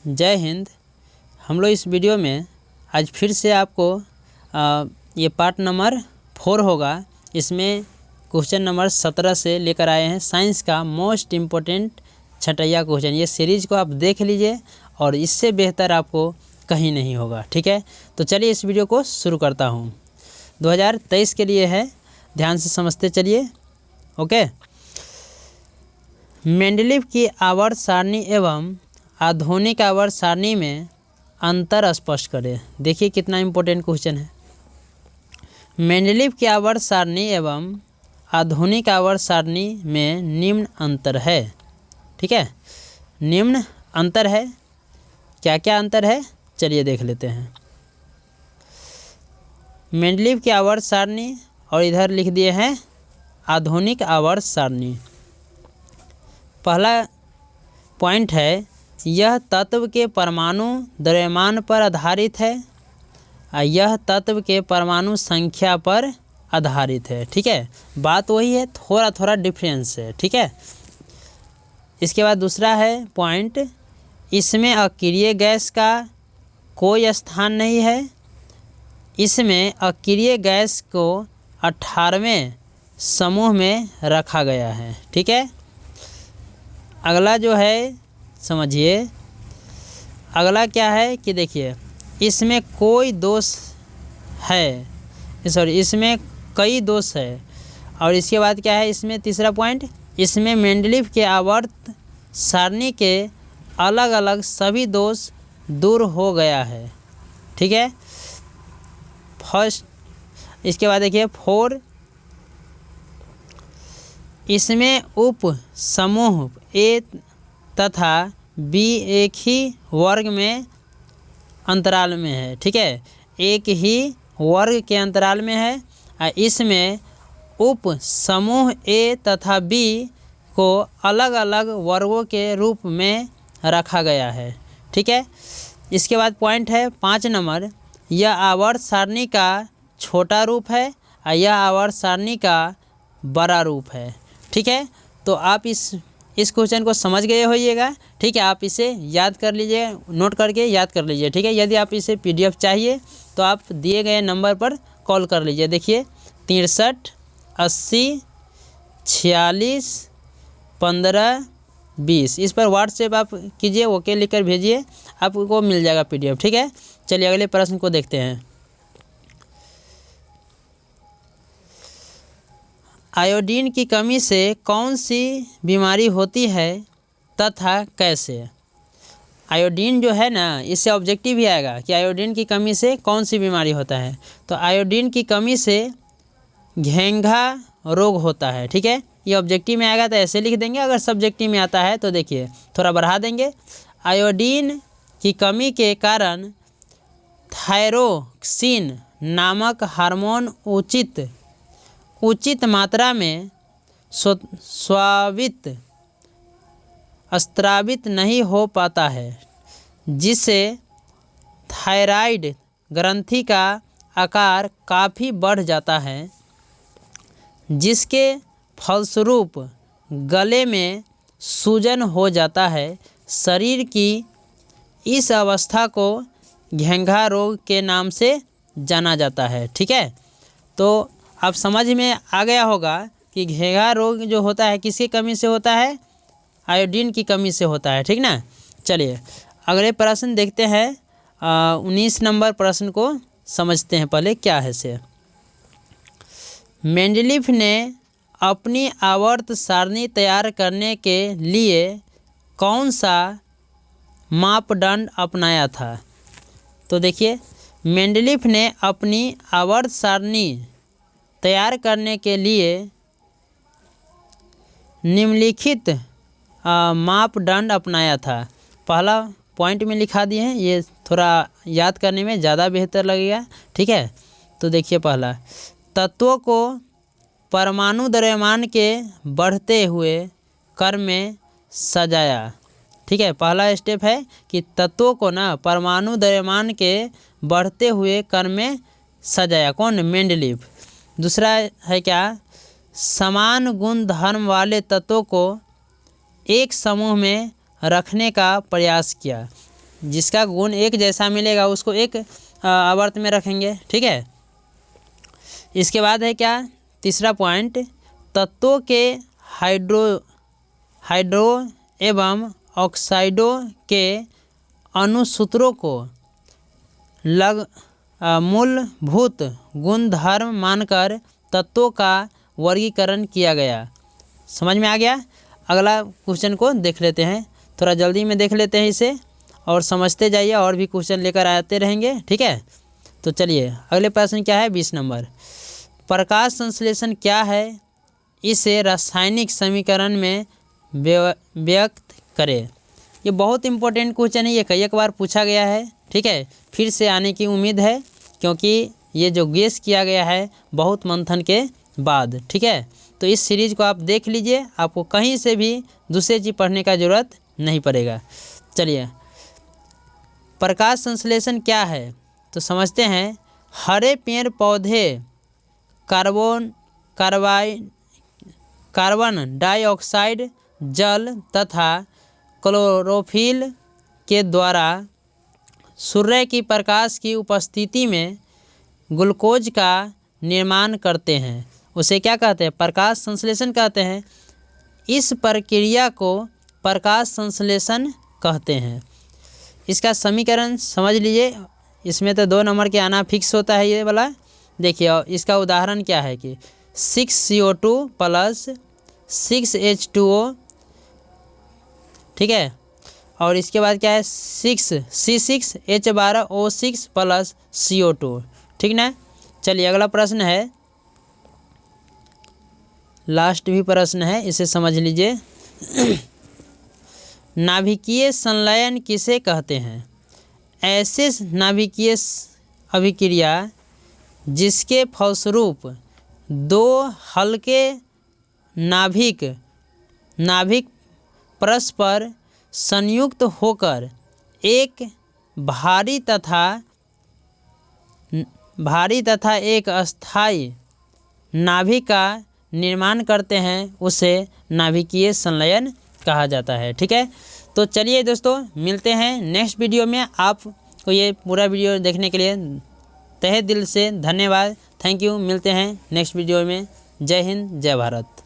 जय हिंद। हम लोग इस वीडियो में आज फिर से आपको ये पार्ट नंबर 4 होगा। इसमें क्वेश्चन नंबर 17 से लेकर आए हैं साइंस का मोस्ट इम्पोर्टेंट छठैया क्वेश्चन। ये सीरीज को आप देख लीजिए और इससे बेहतर आपको कहीं नहीं होगा। ठीक है, तो चलिए इस वीडियो को शुरू करता हूँ। 2023 के लिए है, ध्यान से समझते चलिए। ओके, मेंडलीव की आवर्त सारणी एवं आधुनिक आवर्त सारणी में अंतर स्पष्ट करें। देखिए कितना इम्पोर्टेंट क्वेश्चन है। मेंडलीव की आवर्त सारणी एवं आधुनिक आवर्त सारणी में निम्न अंतर है। ठीक है, निम्न अंतर है। क्या क्या अंतर है चलिए देख लेते हैं। मेंडलीव की आवर्त सारणी और इधर लिख दिए हैं आधुनिक आवर्त सारणी। पहला पॉइंट है, यह तत्व के परमाणु द्रव्यमान पर आधारित है और यह तत्व के परमाणु संख्या पर आधारित है। ठीक है, बात वही है, थोड़ा थोड़ा डिफरेंस है। ठीक है, इसके बाद दूसरा है पॉइंट, इसमें अक्रिय गैस का कोई स्थान नहीं है। इसमें अक्रिय गैस को 18वें समूह में रखा गया है। ठीक है, अगला जो है समझिए, अगला क्या है कि देखिए इसमें कोई दोष है, सॉरी इसमें कई दोष है। और इसके बाद क्या है, इसमें तीसरा पॉइंट, इसमें मेंडलीव के आवर्त सारणी के अलग अलग सभी दोष दूर हो गया है। ठीक है, फर्स्ट। इसके बाद देखिए 4, इसमें उप समूह ए तथा बी एक ही वर्ग में अंतराल में है। ठीक है, एक ही वर्ग के अंतराल में है और इसमें उप समूह ए तथा बी को अलग अलग वर्गों के रूप में रखा गया है। ठीक है, इसके बाद पॉइंट है 5 नंबर, यह आवर्त सारणी का छोटा रूप है और यह आवर्त सारणी का बड़ा रूप है। ठीक है, तो आप इस क्वेश्चन को समझ गए होइएगा। ठीक है, आप इसे याद कर लीजिए, नोट करके याद कर लीजिए। ठीक है, यदि आप इसे PDF चाहिए तो आप दिए गए नंबर पर कॉल कर लीजिए। देखिए 63 80 46 15 20, इस पर व्हाट्सएप आप कीजिए, ओके लिखकर भेजिए, आपको मिल जाएगा PDF। ठीक है, चलिए अगले प्रश्न को देखते हैं। आयोडीन की कमी से कौन सी बीमारी होती है तथा कैसे। आयोडीन जो है ना, इससे ऑब्जेक्टिव ही आएगा कि आयोडीन की कमी से कौन सी बीमारी होता है। तो आयोडीन की कमी से घेंघा रोग होता है। ठीक है, ये ऑब्जेक्टिव में आएगा तो ऐसे लिख देंगे, अगर सब्जेक्टिव में आता है तो देखिए थोड़ा बढ़ा देंगे। आयोडीन की कमी के कारण थायरोक्सिन नामक हार्मोन उचित मात्रा में स्रावित नहीं हो पाता है, जिससे थायराइड ग्रंथि का आकार काफ़ी बढ़ जाता है, जिसके फलस्वरूप गले में सूजन हो जाता है। शरीर की इस अवस्था को घेंघा रोग के नाम से जाना जाता है। ठीक है, तो अब समझ में आ गया होगा कि घेंघा रोग जो होता है किसकी कमी से होता है, आयोडीन की कमी से होता है। ठीक ना, चलिए अगले प्रश्न देखते हैं। 19 नंबर प्रश्न को समझते हैं पहले क्या है से। मेंडलीव ने अपनी आवर्त सारणी तैयार करने के लिए कौन सा मापदंड अपनाया था। तो देखिए मेंडलीव ने अपनी आवर्त सारणी तैयार करने के लिए निम्नलिखित मापदंड अपनाया था। पहला पॉइंट में लिखा दिए हैं, ये थोड़ा याद करने में ज़्यादा बेहतर लगेगा। ठीक है, तो देखिए पहला, तत्वों को परमाणु द्रव्यमान के बढ़ते हुए क्रम में सजाया। ठीक है, पहला स्टेप है कि तत्वों को ना परमाणु द्रव्यमान के बढ़ते हुए क्रम में सजाया, कौन, मेंडलीव। दूसरा है क्या, समान गुण धर्म वाले तत्वों को एक समूह में रखने का प्रयास किया। जिसका गुण एक जैसा मिलेगा उसको एक आवर्त में रखेंगे, ठीक है। इसके बाद है क्या, तीसरा पॉइंट, तत्वों के हाइड्रो एवं ऑक्साइडों के अणुसूत्रों को मूलभूत गुणधर्म मानकर तत्वों का वर्गीकरण किया गया। समझ में आ गया। अगला क्वेश्चन को देख लेते हैं, थोड़ा जल्दी में देख लेते हैं इसे और समझते जाइए, और भी क्वेश्चन लेकर आते रहेंगे, ठीक है। तो चलिए अगले प्रश्न क्या है, 20 नंबर, प्रकाश संश्लेषण क्या है, इसे रासायनिक समीकरण में व्यक्त करें। ये बहुत इंपॉर्टेंट क्वेश्चन है, ये कई एक बार पूछा गया है, ठीक है। फिर से आने की उम्मीद है क्योंकि ये जो गेस किया गया है बहुत मंथन के बाद, ठीक है। तो इस सीरीज़ को आप देख लीजिए, आपको कहीं से भी दूसरी चीज़ पढ़ने का ज़रूरत नहीं पड़ेगा। चलिए, प्रकाश संश्लेषण क्या है तो समझते हैं। हरे पेड़ पौधे कार्बन डाइऑक्साइड, जल तथा क्लोरोफिल के द्वारा सूर्य की प्रकाश की उपस्थिति में ग्लूकोज का निर्माण करते हैं, उसे क्या कहते हैं, प्रकाश संश्लेषण कहते हैं। इस प्रक्रिया को प्रकाश संश्लेषण कहते हैं। इसका समीकरण समझ लीजिए, इसमें तो 2 नंबर के आना फिक्स होता है ये वाला। देखिए इसका उदाहरण क्या है कि 6CO2 प्लस 6H2O, ठीक है। और इसके बाद क्या है 6C6H12O6 प्लस CO2, ठीक ना। चलिए अगला प्रश्न है, लास्ट भी प्रश्न है, इसे समझ लीजिए। नाभिकीय संलयन किसे कहते हैं। ऐसे नाभिकीय अभिक्रिया जिसके फलस्वरूप 2 हल्के नाभिक परस्पर संयुक्त होकर एक भारी तथा एक अस्थायी नाभिक का निर्माण करते हैं, उसे नाभिकीय संलयन कहा जाता है, ठीक है। तो चलिए दोस्तों, मिलते हैं नेक्स्ट वीडियो में। आपको ये पूरा वीडियो देखने के लिए तहे दिल से धन्यवाद, थैंक यू। मिलते हैं नेक्स्ट वीडियो में। जय हिंद, जय भारत।